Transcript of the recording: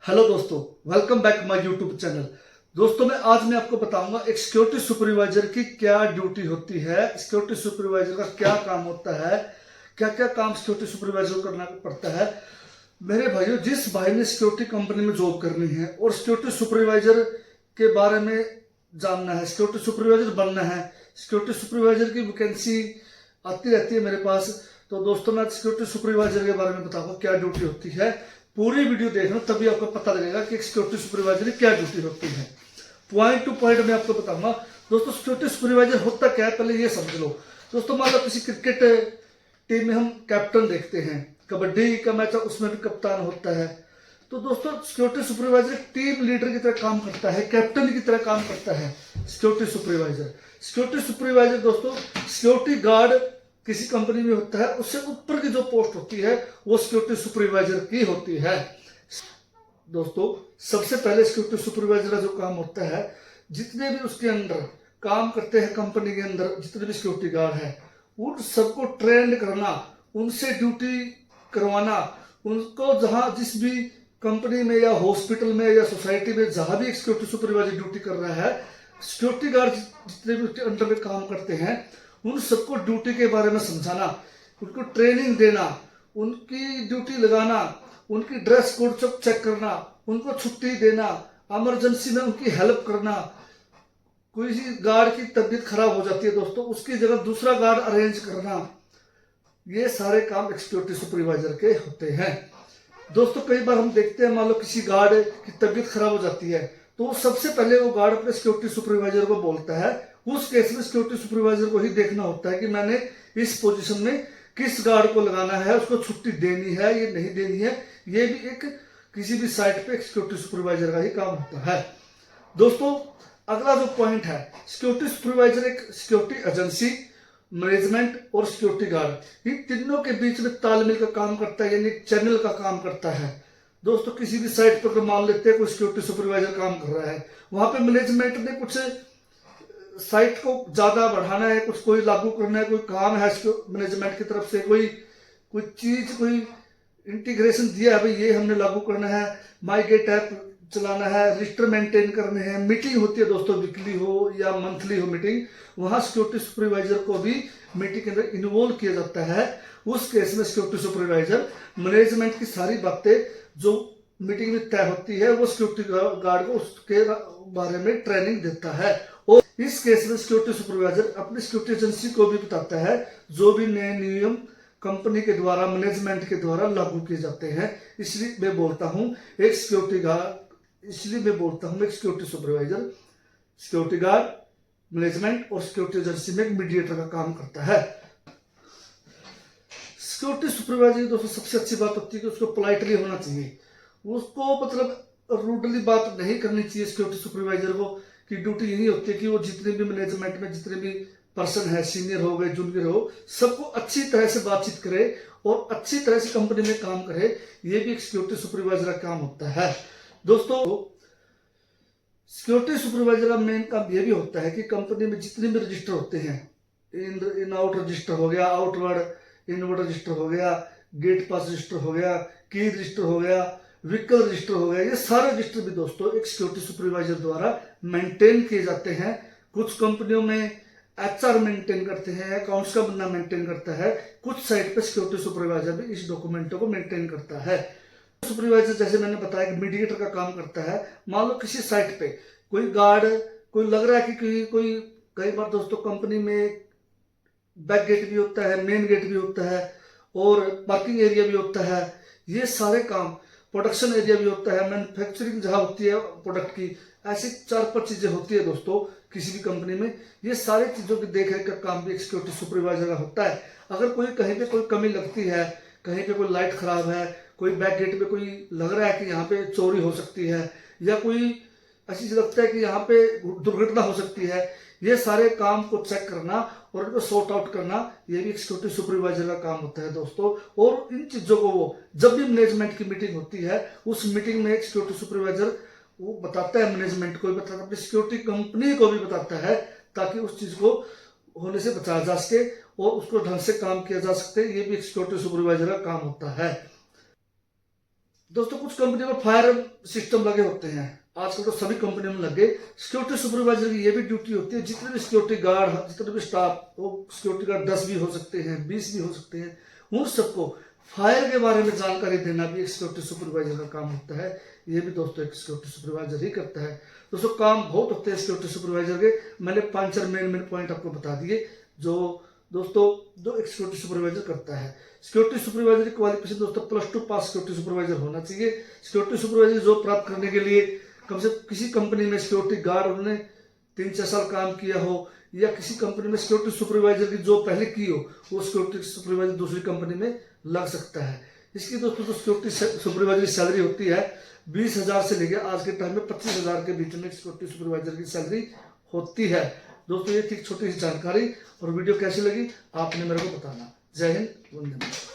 Hello दोस्तों, welcome back my YouTube channel. दोस्तों आज मैं आपको बताऊंगा एक सिक्योरिटी सुपरवाइजर की क्या ड्यूटी होती है, सिक्योरिटी सुपरवाइजर का क्या काम होता है, क्या क्या काम सिक्योरिटी सुपरवाइजर को करना पड़ता है। मेरे भाइयों, जिस भाई ने सिक्योरिटी कंपनी में जॉब करनी है और सिक्योरिटी सुपरवाइजर के बारे में जानना है, सिक्योरिटी सुपरवाइजर बनना है, सिक्योरिटी सुपरवाइजर की वैकेंसी आती रहती है मेरे पास। तो दोस्तों मैं सिक्योरिटी सुपरवाइजर के बारे में बताऊंगा क्या ड्यूटी होती है। पूरी वीडियो देखना, तभी आपको पता लगेगा कि सिक्योरिटी सुपरवाइजर की क्या ड्यूटी होती है। पॉइंट टू पॉइंट मैं आपको बताऊंगा। दोस्तों सिक्योरिटी सुपरवाइजर होता क्या है, पहले ये समझ लो। दोस्तों मान लो किसी क्रिकेट टीम में हम कैप्टन देखते हैं, कबड्डी का मैच है उसमें भी कप्तान होता है। तो दोस्तों सिक्योरिटी सुपरवाइजर टीम लीडर की तरह काम करता है, कैप्टन की तरह काम करता है सिक्योरिटी सुपरवाइजर। सिक्योरिटी सुपरवाइजर दोस्तों सिक्योरिटी गार्ड किसी कंपनी में होता है, उससे ऊपर की जो पोस्ट होती है वो सिक्योरिटी सुपरवाइजर की होती है। दोस्तों सबसे पहले सिक्योरिटी सुपरवाइजर का जो काम होता है, जितने भी उसके अंदर काम करते हैं कंपनी के अंदर, जितने भी सिक्योरिटी गार्ड है उन सबको ट्रेंड करना, उनसे ड्यूटी करवाना, उनको जहां जिस भी कंपनी में या हॉस्पिटल में या सोसाइटी में जहां भी सिक्योरिटी सुपरवाइजर ड्यूटी कर रहा है, सिक्योरिटी गार्ड जितने भी उसके अंडर में काम करते हैं उन सबको ड्यूटी के बारे में समझाना, उनको ट्रेनिंग देना, उनकी ड्यूटी लगाना, उनकी ड्रेस कोड सब चेक करना, उनको छुट्टी देना, इमरजेंसी में उनकी हेल्प करना। कोई गार्ड की तबीयत खराब हो जाती है दोस्तों, उसकी जगह दूसरा गार्ड अरेंज करना, ये सारे काम सिक्योरिटी सुपरवाइजर के होते हैं। दोस्तों कई बार हम देखते हैं, मान लो किसी गार्ड की तबीयत खराब हो जाती है तो सबसे पहले वो गार्ड अपने सिक्योरिटी सुपरवाइजर को बोलता है। उस केस में सिक्योरिटी सुपरवाइजर को ही देखना होता है कि मैंने इस पोजीशन में किस गार्ड को लगाना है, उसको छुट्टी देनी है या नहीं देनी है। ये भी एक किसी भी साइट पे सिक्योरिटी सुपरवाइजर का ही काम होता है। दोस्तों अगला जो पॉइंट है, सिक्योरिटी सुपरवाइजर एक सिक्योरिटी एजेंसी, मैनेजमेंट और सिक्योरिटी गार्ड, इन तीनों के बीच में तालमेल का काम करता है, यानी चैनल का काम करता है। दोस्तों किसी भी साइट पर मान लेते हैं कोई सिक्योरिटी सुपरवाइजर काम कर रहा है, वहां पे मैनेजमेंट ने कुछ साइट को ज्यादा बढ़ाना है, कुछ कोई लागू करना है, कोई काम है मैनेजमेंट की तरफ से, कोई कोई चीज, कोई इंटीग्रेशन दिया है, भाई ये हमने लागू करना है, माई गेट ऐप चलाना है, रजिस्टर मेंटेन करने हैं, मीटिंग होती है दोस्तों, वीकली हो या मंथली हो मीटिंग, वहां सिक्योरिटी सुपरवाइजर को भी मीटिंग के अंदर इन्वॉल्व किया जाता है। उस केस में सिक्योरिटी सुपरवाइजर मैनेजमेंट की सारी बातें जो मीटिंग में तय होती है वो सिक्योरिटी गार्ड को उसके बारे में ट्रेनिंग देता है। और इस केस में सिक्योरिटी सुपरवाइजर अपनी सिक्योरिटी एजेंसी को भी बताता है जो भी नए नियम कंपनी के द्वारा, मैनेजमेंट के द्वारा लागू किए जाते हैं। इसलिए मैं बोलता हूं एक सिक्योरिटी गार्ड, इसलिए मैं बोलता हूं एक security supervisor security guard, management और सिक्योरिटी एजेंसी में एक मीडिएटर का काम करता है। सिक्योरिटी सुपरवाइजर की दोस्तों सबसे अच्छी बात होती है कि उसको पोलाइटली होना चाहिए, उसको मतलब रूडली बात नहीं करनी चाहिए। सिक्योरिटी सुपरवाइजर को की ड्यूटी यही होती है कि वो जितने भी मैनेजमेंट में जितने भी पर्सन है, सीनियर हो गए जूनियर हो, सबको अच्छी तरह से बातचीत करे और अच्छी तरह से कंपनी में काम करे। ये भी एक सिक्योरिटी सुपरवाइजर का काम होता है। दोस्तों सिक्योरिटी सुपरवाइजर का मेन काम यह भी होता है कि कंपनी में जितने भी रजिस्टर होते हैं, इन आउट रजिस्टर हो गया, आउटवर्ड इनवर्ड रजिस्टर हो गया, गेट पास रजिस्टर हो गया, की रजिस्टर हो गया, व्हीकल रजिस्टर हो गया, ये सारे रजिस्टर भी दोस्तों एक सिक्योरिटी सुपरवाइजर द्वारा मेंटेन किए जाते हैं। कुछ कंपनियों में एचआर मेंटेन करते हैं, अकाउंट्स का बंदा मेंटेन करता है, कुछ साइट पे सिक्योरिटी सुपरवाइजर भी इस डॉक्यूमेंटों को मेंटेन करता है। सुपरवाइजर जैसे मैंने बताया कि मीडिएटर का काम करता है। मान लो किसी साइट पे कोई गार्ड, कोई लग रहा है कि कोई कई बार दोस्तों कंपनी में बैक गेट भी होता है, मेन गेट भी होता है और पार्किंग एरिया भी होता है, ये सारे काम, प्रोडक्शन एरिया भी होता है, मैन्युफैक्चरिंग जहां होती है प्रोडक्ट की, ऐसी 4-5 चीजें होती है दोस्तों किसी भी कंपनी में। ये सारी चीजों की देखरेख का काम भी एक सिक्योरिटी सुपरवाइजर का होता है। अगर कोई कहीं पे कोई कमी लगती है, कहीं पे कोई लाइट खराब है, कोई बैक गेट पे कोई लग रहा है कि यहाँ पे चोरी हो सकती है, या कोई ऐसी चीज लगता है कि यहाँ पे दुर्घटना हो सकती है, ये सारे काम को चेक करना और उनको सॉर्ट आउट करना, ये भी एक सिक्योरिटी सुपरवाइजर का काम होता है दोस्तों। और इन चीजों को वो जब भी मैनेजमेंट की मीटिंग होती है, उस मीटिंग में एक सिक्योरिटी सुपरवाइजर वो बताता है, मैनेजमेंट को भी बताता है, अपनी सिक्योरिटी कंपनी को भी बताता है, ताकि उस चीज को होने से बचाया जा सके और उसको ढंग से काम किया जा सकते। ये भी एक सिक्योरिटी सुपरवाइजर का काम होता है। दोस्तों कुछ कंपनी में फायर सिस्टम लगे होते हैं, आजकल तो सभी कंपनी में लगे। सिक्योरिटी सुपरवाइजर की ये भी ड्यूटी होती है, जितने भी सिक्योरिटी गार्ड, जितने भी स्टाफ, वो सिक्योरिटी गार्ड 10 भी हो सकते हैं, 20 भी हो सकते हैं, उन सबको फायर के बारे में जानकारी देना भी एक सिक्योरिटी सुपरवाइजर का काम होता है। ये भी दोस्तों एक सिक्योरिटी सुपरवाइजर ही करता है। दोस्तों काम बहुत होते हैं सिक्योरिटी सुपरवाइजर के, मैंने 5-4 मेन पॉइंट आपको बता दिए जो दोस्तों जो एक सिक्योरिटी सुपरवाइजर करता है। सिक्योरिटी सुपरवाइजर की क्वालिफिकेशन दोस्तों +2 पास सिक्योरिटी सुपरवाइजर होना चाहिए। सिक्योरिटी सुपरवाइजर जॉब प्राप्त करने के लिए कम से कम किसी कंपनी में सिक्योरिटी गार्ड उन्होंने 3-4 साल काम किया हो, या किसी कंपनी में सिक्योरिटी सुपरवाइजर की जॉब पहले की हो, वो सिक्योरिटी सुपरवाइजर दूसरी कंपनी में लग सकता है। इसकी दोस्तों जो सिक्योरिटी सुपरवाइजर की सैलरी होती है 20,000 से लेकर आज के टाइम में 25,000 के बीच में सिक्योरिटी सुपरवाइजर की सैलरी होती है। दोस्तों ये थी छोटी सी जानकारी, और वीडियो कैसी लगी आपने मेरे को बताना। जय हिंद, वंदे मातरम।